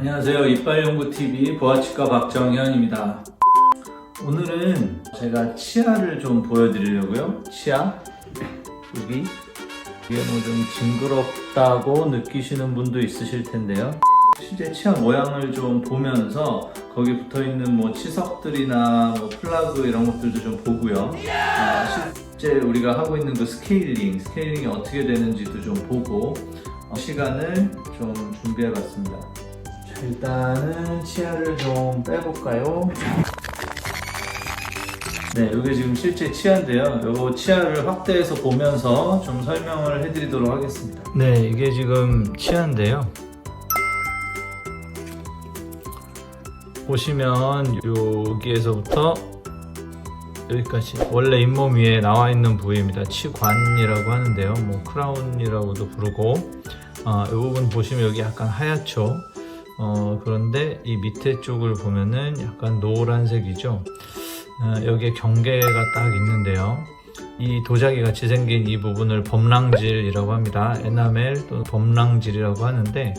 안녕하세요. 이빨연구TV 보아치과 박정현입니다. 오늘은 제가 치아를 좀 보여드리려고요. 치아 여기 이게 뭐 좀 징그럽다고 느끼시는 분도 있으실 텐데요. 실제 치아 모양을 좀 보면서 거기 붙어있는 뭐 치석들이나 뭐 플라그 이런 것들도 좀 보고요. 실제 우리가 하고 있는 그 스케일링이 어떻게 되는지도 좀 보고 시간을 좀 준비해봤습니다. 자, 일단은 치아를 좀 빼볼까요? 네, 이게 지금 실제 치아인데요. 이 치아를 확대해서 보면서 좀 설명을 해드리도록 하겠습니다. 네, 이게 지금 치아인데요. 보시면 여기에서부터 여기까지 원래 잇몸 위에 나와 있는 부위입니다. 치관이라고 하는데요. 뭐 크라운이라고도 부르고 이 부분 보시면 여기 약간 하얗죠. 그런데 이 밑에 쪽을 보면은 약간 노란색이죠. 여기에 경계가 딱 있는데요. 이 도자기 같이 생긴 이 부분을 범랑질이라고 합니다. 에나멜 또는 범랑질이라고 하는데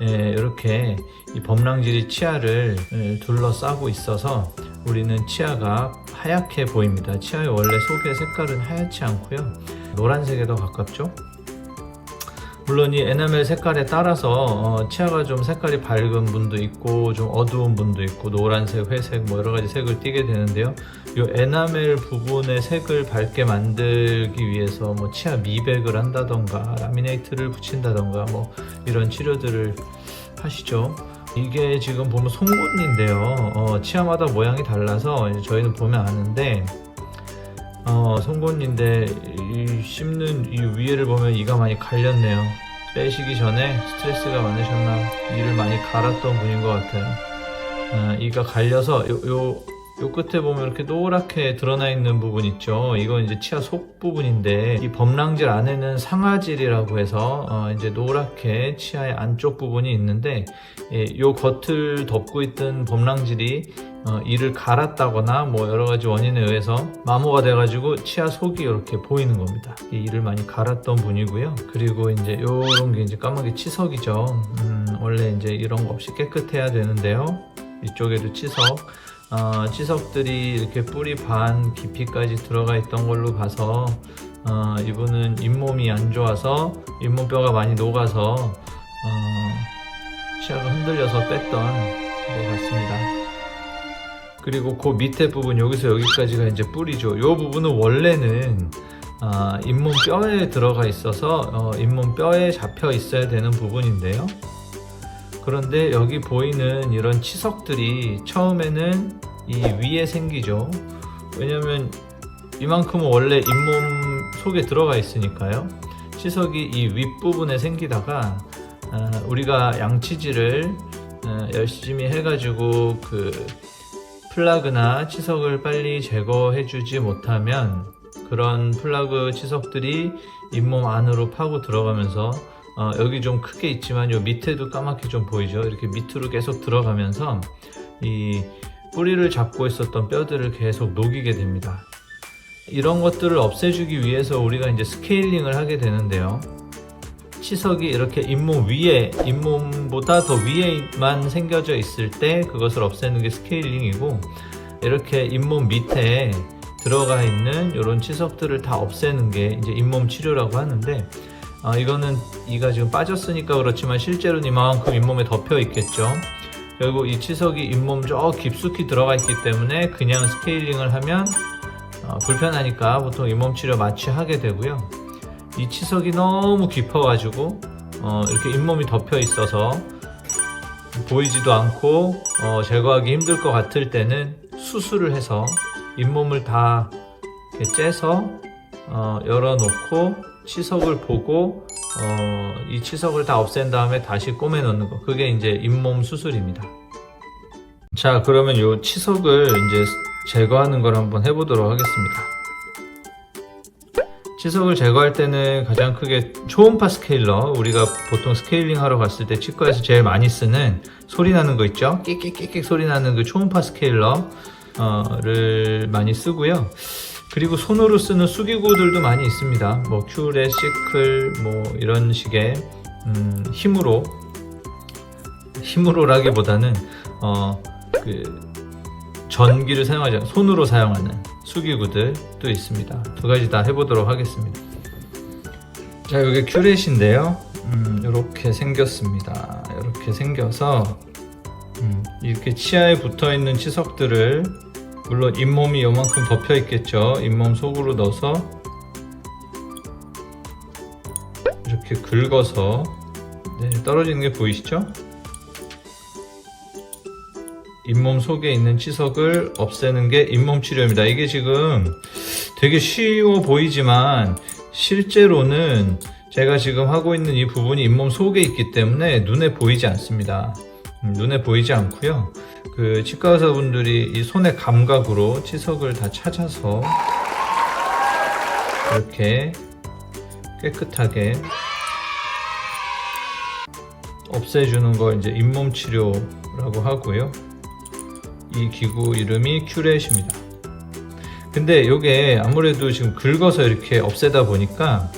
이렇게 이 범랑질이 치아를 둘러싸고 있어서 우리는 치아가 하얗게 보입니다. 치아의 원래 속의 색깔은 하얗지 않고요. 노란색에 더 가깝죠. 물론 이 에나멜 색깔에 따라서 치아가 좀 색깔이 밝은 분도 있고 좀 어두운 분도 있고 노란색, 회색 뭐 여러가지 색을 띠게 되는데요. 이 에나멜 부분의 색을 밝게 만들기 위해서 뭐 치아 미백을 한다던가 라미네이트를 붙인다던가 뭐 이런 치료들을 하시죠. 이게 지금 보면 송곳니인데요. 치아마다 모양이 달라서 저희는 보면 아는데 송곳니인데 씹는 이 위에를 보면 이가 많이 갈렸네요. 빼시기 전에 스트레스가 많으셨나 이를 많이 갈았던 분인 것 같아요. 이가 갈려서 요 끝에 보면 이렇게 노랗게 드러나 있는 부분 있죠. 이건 이제 치아 속 부분인데 이 범랑질 안에는 상아질이라고 해서 이제 노랗게 치아의 안쪽 부분이 있는데 요 겉을 덮고 있던 범랑질이 이를 갈았다거나 뭐 여러가지 원인에 의해서 마모가 돼가지고 치아 속이 이렇게 보이는 겁니다. 이를 많이 갈았던 분이고요. 그리고 이제 요런 게 이제 까마귀 치석이죠. 원래 이제 이런 거 없이 깨끗해야 되는데요. 이쪽에도 치석. 치석들이 이렇게 뿌리 반 깊이까지 들어가 있던 걸로 봐서 이분은 잇몸이 안 좋아서 잇몸뼈가 많이 녹아서 치아가 흔들려서 뺐던 것 같습니다. 그리고 그 밑에 부분 여기서 여기까지가 이제 뿌리죠. 이 부분은 원래는 잇몸 뼈에 들어가 있어서 잇몸 뼈에 잡혀 있어야 되는 부분인데요. 그런데 여기 보이는 이런 치석들이 처음에는 이 위에 생기죠. 왜냐면 이만큼은 원래 잇몸 속에 들어가 있으니까요. 치석이 이 윗부분에 생기다가 우리가 양치질을 열심히 해가지고 그 플라그나 치석을 빨리 제거해 주지 못하면 그런 플라그 치석들이 잇몸 안으로 파고 들어가면서 여기 좀 크게 있지만 요 밑에도 까맣게 좀 보이죠. 이렇게 밑으로 계속 들어가면서 이 뿌리를 잡고 있었던 뼈들을 계속 녹이게 됩니다. 이런 것들을 없애주기 위해서 우리가 이제 스케일링을 하게 되는데요. 치석이 이렇게 잇몸 위에, 잇몸보다 더 위에만 생겨져 있을 때 그것을 없애는 게 스케일링이고, 이렇게 잇몸 밑에 들어가 있는 이런 치석들을 다 없애는 게 이제 잇몸 치료라고 하는데, 이거는 이가 지금 빠졌으니까 그렇지만 실제로는 이만큼 잇몸에 덮여 있겠죠. 결국 이 치석이 잇몸 저 깊숙이 들어가 있기 때문에 그냥 스케일링을 하면 불편하니까 보통 잇몸 치료 마취 하게 되고요. 이 치석이 너무 깊어가지고 이렇게 잇몸이 덮여 있어서 보이지도 않고 제거하기 힘들 것 같을 때는 수술을 해서 잇몸을 다 이렇게 째서 열어놓고 치석을 보고 이 치석을 다 없앤 다음에 다시 꼬매 넣는 거, 그게 이제 잇몸 수술입니다. 자, 그러면 이 치석을 이제 제거하는 걸 한번 해보도록 하겠습니다. 치석을 제거할 때는 가장 크게 초음파 스케일러, 우리가 보통 스케일링 하러 갔을 때 치과에서 제일 많이 쓰는 소리 나는 거 있죠? 끽끽끽끽 소리 나는 그 초음파 스케일러를 많이 쓰고요. 그리고 손으로 쓰는 수기구들도 많이 있습니다. 뭐 큐렛, 시클 뭐 이런 식의 힘으로 힘으로라기보다는 그 전기를 사용하지 않고 손으로 사용하는 수기구들도 있습니다. 두 가지 다 해보도록 하겠습니다. 자, 이게 큐렛인데요. 이렇게 생겼습니다. 이렇게 생겨서 이렇게 치아에 붙어있는 치석들을, 물론 잇몸이 요만큼 덮여 있겠죠. 잇몸 속으로 넣어서 이렇게 긁어서, 네, 떨어지는 게 보이시죠? 잇몸 속에 있는 치석을 없애는 게 잇몸 치료입니다. 이게 지금 되게 쉬워 보이지만 실제로는 제가 지금 하고 있는 이 부분이 잇몸 속에 있기 때문에 눈에 보이지 않습니다. 눈에 보이지 않고요. 그 치과 의사분들이 이 손의 감각으로 치석을 다 찾아서 이렇게 깨끗하게 없애주는 걸 이제 잇몸 치료라고 하고요. 이 기구 이름이 큐렛입니다. 근데 이게 아무래도 지금 긁어서 이렇게 없애다 보니까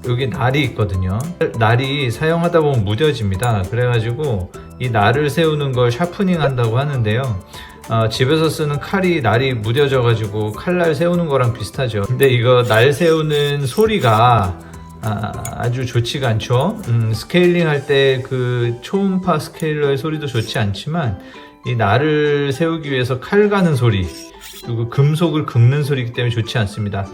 여기 날이 있거든요. 날이 사용하다 보면 무뎌집니다. 그래가지고 이 날을 세우는 걸 샤프닝 한다고 하는데요. 집에서 쓰는 칼이 날이 무뎌져 가지고 칼날 세우는 거랑 비슷하죠. 근데 이거 날 세우는 소리가 아주 좋지가 않죠. 스케일링 할 때 그 초음파 스케일러의 소리도 좋지 않지만 이 날을 세우기 위해서 칼 가는 소리, 그리고 금속을 긁는 소리이기 때문에 좋지 않습니다.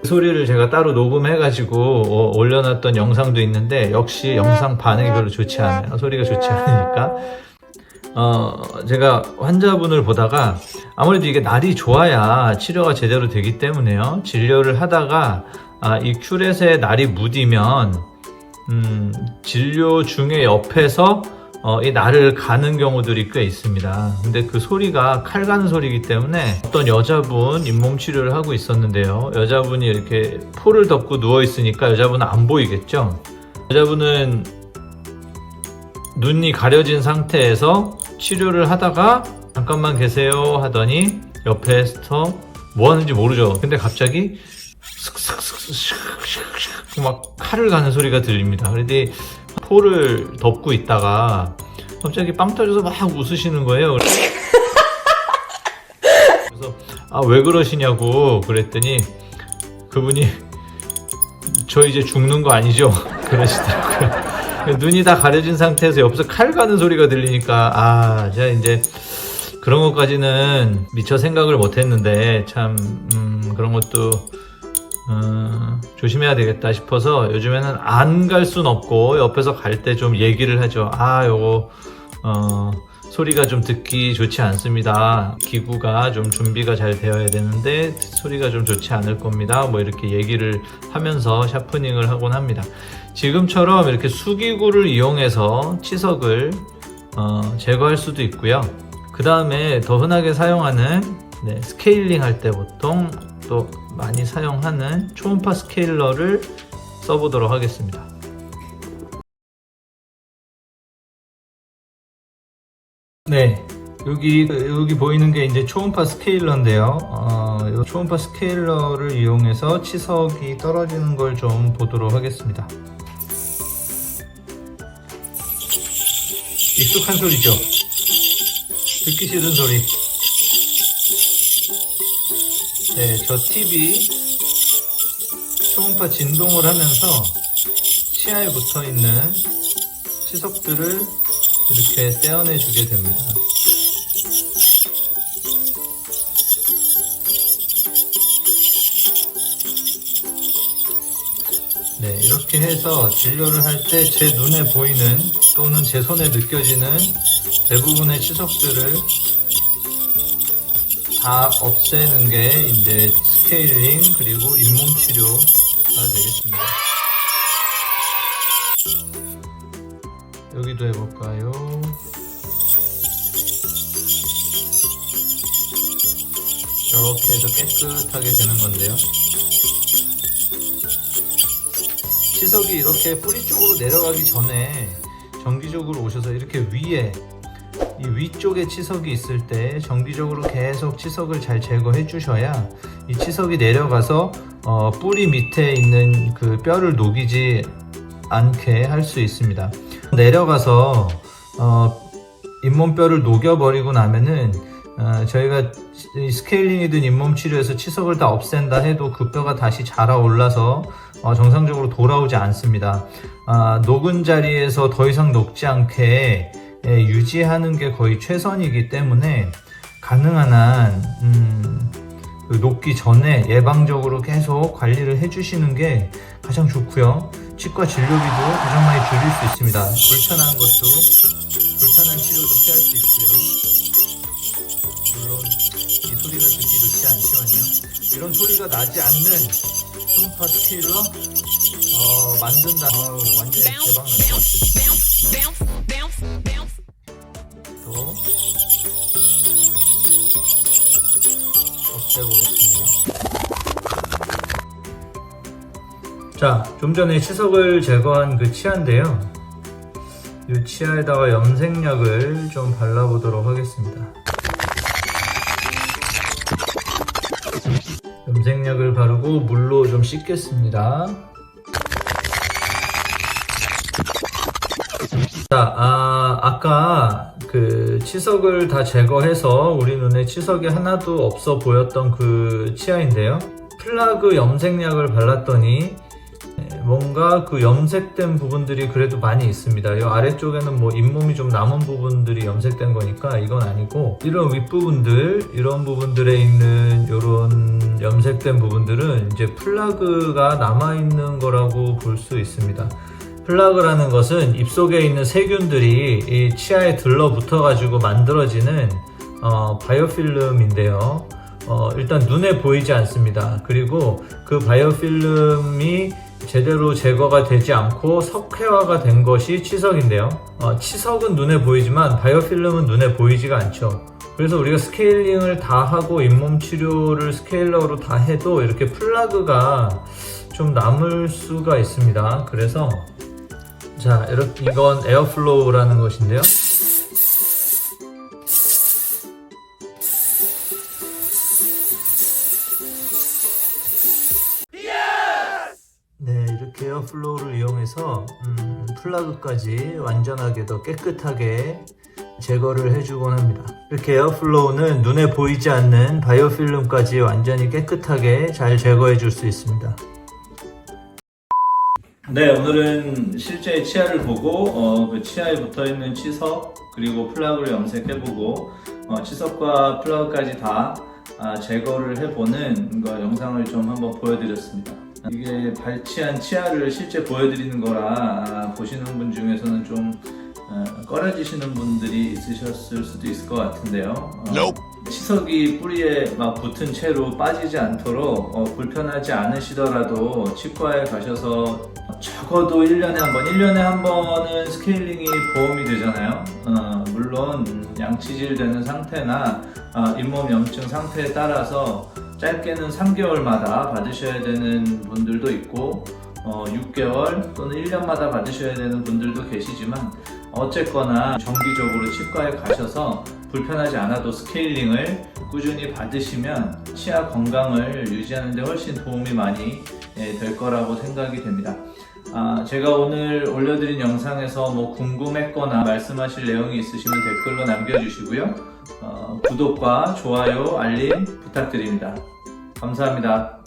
그 소리를 제가 따로 녹음해가지고 올려놨던 영상도 있는데 역시 영상 반응이 별로 좋지 않아요. 소리가 좋지 않으니까. 제가 환자분을 보다가 아무래도 이게 날이 좋아야 치료가 제대로 되기 때문에요. 진료를 하다가 이 큐렛에 날이 묻으면 진료 중에 옆에서 이 날을 가는 경우들이 꽤 있습니다. 근데 그 소리가 칼 가는 소리이기 때문에 어떤 여자분 잇몸 치료를 하고 있었는데요. 여자분이 이렇게 포를 덮고 누워 있으니까 여자분은 안 보이겠죠. 여자분은 눈이 가려진 상태에서 치료를 하다가 잠깐만 계세요 하더니 옆에서 뭐 하는지 모르죠. 근데 갑자기 슥슥슥슥 막 칼을 가는 소리가 들립니다. 그런데 포를 덮고 있다가 갑자기 빵 터져서 막 웃으시는 거예요. 그래서 왜 그러시냐고 그랬더니 그분이 저 이제 죽는 거 아니죠? 그러시더라고요. 눈이 다 가려진 상태에서 옆에서 칼 가는 소리가 들리니까 제가 이제 그런 것까지는 미처 생각을 못 했는데 참 그런 것도 조심해야 되겠다 싶어서 요즘에는 안 갈 순 없고 옆에서 갈 때 좀 얘기를 하죠. 요거 소리가 좀 듣기 좋지 않습니다. 기구가 좀 준비가 잘 되어야 되는데 소리가 좀 좋지 않을 겁니다. 뭐 이렇게 얘기를 하면서 샤프닝을 하곤 합니다. 지금처럼 이렇게 수기구를 이용해서 치석을 제거할 수도 있고요. 그 다음에 더 흔하게 사용하는 스케일링 할 때 보통 또 많이 사용하는 초음파 스케일러를 써보도록 하겠습니다. 네, 여기 보이는 게 이제 초음파 스케일러인데요. 이 초음파 스케일러를 이용해서 치석이 떨어지는 걸 좀 보도록 하겠습니다. 익숙한 소리죠? 듣기 싫은 소리. 네, 저 팁이 초음파 진동을 하면서 치아에 붙어 있는 치석들을 이렇게 떼어내 주게 됩니다. 네, 이렇게 해서 진료를 할 때 제 눈에 보이는 또는 제 손에 느껴지는 대부분의 치석들을 다 없애는 게 이제 스케일링 그리고 잇몸 치료가 되겠습니다. 여기도 해볼까요? 이렇게 해서 깨끗하게 되는 건데요. 치석이 이렇게 뿌리 쪽으로 내려가기 전에 정기적으로 오셔서 이렇게 위에 이 위쪽에 치석이 있을 때 정기적으로 계속 치석을 잘 제거해 주셔야 이 치석이 내려가서 뿌리 밑에 있는 그 뼈를 녹이지 않게 할 수 있습니다. 내려가서 잇몸뼈를 녹여버리고 나면은 저희가 스케일링이든 잇몸 치료에서 치석을 다 없앤다 해도 그 뼈가 다시 자라올라서 정상적으로 돌아오지 않습니다. 녹은 자리에서 더 이상 녹지 않게 유지하는 게 거의 최선이기 때문에 가능한 한 그 녹기 전에 예방적으로 계속 관리를 해주시는 게 가장 좋고요. 치과 진료비도 가장 많이 줄일 수 있습니다. 불편한 치료도 피할 수 있고요. 물론 이 소리가 듣기 좋지 않지만요. 이런 소리가 나지 않는 흉터 스케일러 만든다. 완전히 대박 났죠. 또 없애보겠습니다. 자, 좀 전에 치석을 제거한 그 치아인데요. 이 치아에다가 염색약을 좀 발라보도록 하겠습니다. 염색약을 바르고 물로 좀 씻겠습니다. 자, 아까 그 치석을 다 제거해서 우리 눈에 치석이 하나도 없어 보였던 그 치아인데요. 플라그 염색약을 발랐더니 뭔가 그 염색된 부분들이 그래도 많이 있습니다. 이 아래쪽에는 뭐 잇몸이 좀 남은 부분들이 염색된 거니까 이건 아니고, 이런 윗부분들, 이런 부분들에 있는 이런 염색된 부분들은 이제 플라그가 남아있는 거라고 볼 수 있습니다. 플라그라는 것은 입속에 있는 세균들이 이 치아에 들러붙어 가지고 만들어지는 바이오필름인데요. 일단 눈에 보이지 않습니다. 그리고 그 바이오필름이 제대로 제거가 되지 않고 석회화가 된 것이 치석인데요. 치석은 눈에 보이지만 바이오필름은 눈에 보이지가 않죠. 그래서 우리가 스케일링을 다 하고 잇몸 치료를 스케일러로 다 해도 이렇게 플라그가 좀 남을 수가 있습니다. 그래서 자, 이렇게 이건 에어플로우라는 것인데요. 네, 이렇게 에어플로우를 이용해서 플라그까지 완전하게 더 깨끗하게 제거를 해주곤 합니다. 이렇게 에어플로우는 눈에 보이지 않는 바이오필름까지 완전히 깨끗하게 잘 제거해 줄 수 있습니다. 네, 오늘은 실제 치아를 보고 그 치아에 붙어있는 치석 그리고 플라그를 염색해보고 치석과 플라그까지 다 제거를 해보는 거 영상을 좀 한번 보여드렸습니다. 이게 발치한 치아를 실제 보여드리는 거라 보시는 분 중에서는 좀 꺼려지시는 분들이 있으셨을 수도 있을 것 같은데요. 치석이 뿌리에 막 붙은 채로 빠지지 않도록 불편하지 않으시더라도 치과에 가셔서 적어도 1년에 한 번은 스케일링이 보험이 되잖아요. 물론 양치질 되는 상태나 잇몸 염증 상태에 따라서 짧게는 3개월마다 받으셔야 되는 분들도 있고 6개월 또는 1년마다 받으셔야 되는 분들도 계시지만, 어쨌거나 정기적으로 치과에 가셔서 불편하지 않아도 스케일링을 꾸준히 받으시면 치아 건강을 유지하는 데 훨씬 도움이 많이 될 거라고 생각이 됩니다. 제가 오늘 올려드린 영상에서 뭐 궁금했거나 말씀하실 내용이 있으시면 댓글로 남겨주시고요. 구독과 좋아요, 알림 부탁드립니다. 감사합니다.